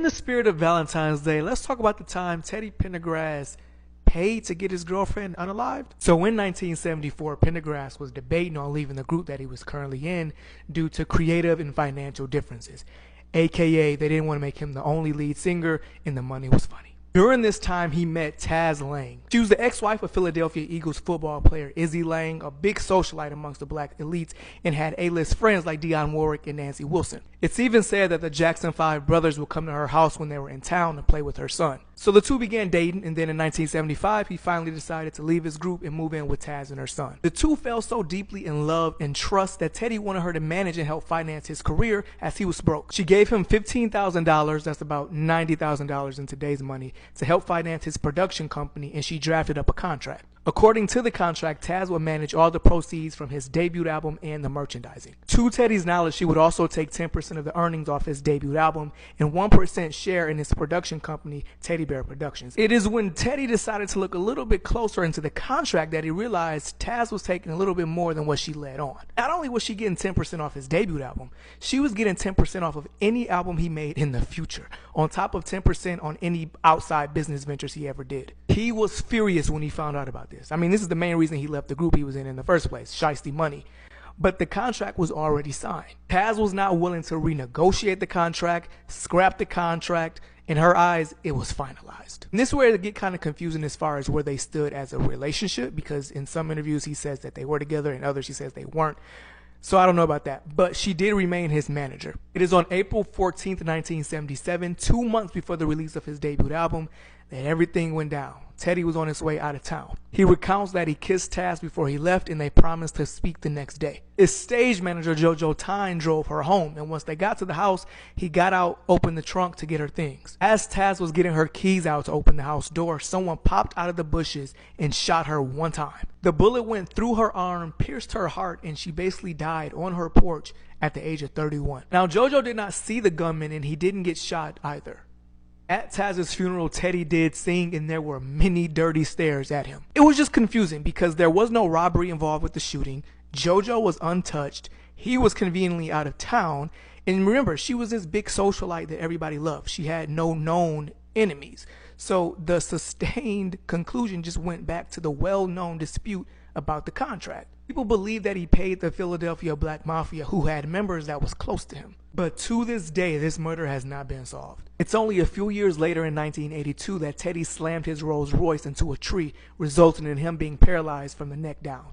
In the spirit of Valentine's Day, let's talk about the time Teddy Pendergrass paid to get his girlfriend unalived. So in 1974, Pendergrass was debating on leaving the group that he was currently in due to creative and financial differences. AKA, they didn't want to make him the only lead singer and the money was funny. During this time, he met Taz Lang. She was the ex-wife of Philadelphia Eagles football player Izzy Lang, a big socialite amongst the black elites, and had A-list friends like Dionne Warwick and Nancy Wilson. It's even said that the Jackson 5 brothers would come to her house when they were in town to play with her son. So the two began dating, and then in 1975, he finally decided to leave his group and move in with Taz and her son. The two fell so deeply in love and trust that Teddy wanted her to manage and help finance his career as he was broke. She gave him $15,000, that's about $90,000 in today's money, to help finance his production company, and she drafted up a contract. According to the contract, Taz would manage all the proceeds from his debut album and the merchandising. To Teddy's knowledge, she would also take 10% of the earnings off his debut album and 1% share in his production company, Teddy Bear Productions. It is when Teddy decided to look a little bit closer into the contract that he realized Taz was taking a little bit more than what she let on. Not only was she getting 10% off his debut album, she was getting 10% off of any album he made in the future, on top of 10% on any outside business ventures he ever did. He was furious when he found out about this. I mean, this is the main reason he left the group he was in the first place, shiesty money. But the contract was already signed. Taz was not willing to renegotiate the contract, scrap the contract. In her eyes, it was finalized. And this is where it get kind of confusing as far as where they stood as a relationship, because in some interviews he says that they were together, and others he says they weren't. So I don't know about that, but she did remain his manager. It is on April 14th, 1977, 2 months before the release of his debut album, that everything went down. Teddy was on his way out of town. He recounts that he kissed Taz before he left and they promised to speak the next day. His stage manager, JoJo Tyne, drove her home, and once they got to the house, he got out, opened the trunk to get her things. As Taz was getting her keys out to open the house door, someone popped out of the bushes and shot her one time. The bullet went through her arm, pierced her heart, and she basically died on her porch at the age of 31. Now, JoJo did not see the gunman and he didn't get shot either. At Taz's funeral, Teddy did sing, and there were many dirty stares at him. It was just confusing because there was no robbery involved with the shooting. JoJo was untouched. He was conveniently out of town. And remember, she was this big socialite that everybody loved. She had no known enemies. So the sustained conclusion just went back to the well-known dispute about the contract. People believe that he paid the Philadelphia Black Mafia, who had members that was close to him. But to this day, this murder has not been solved. It's only a few years later in 1982 that Teddy slammed his Rolls Royce into a tree, resulting in him being paralyzed from the neck down.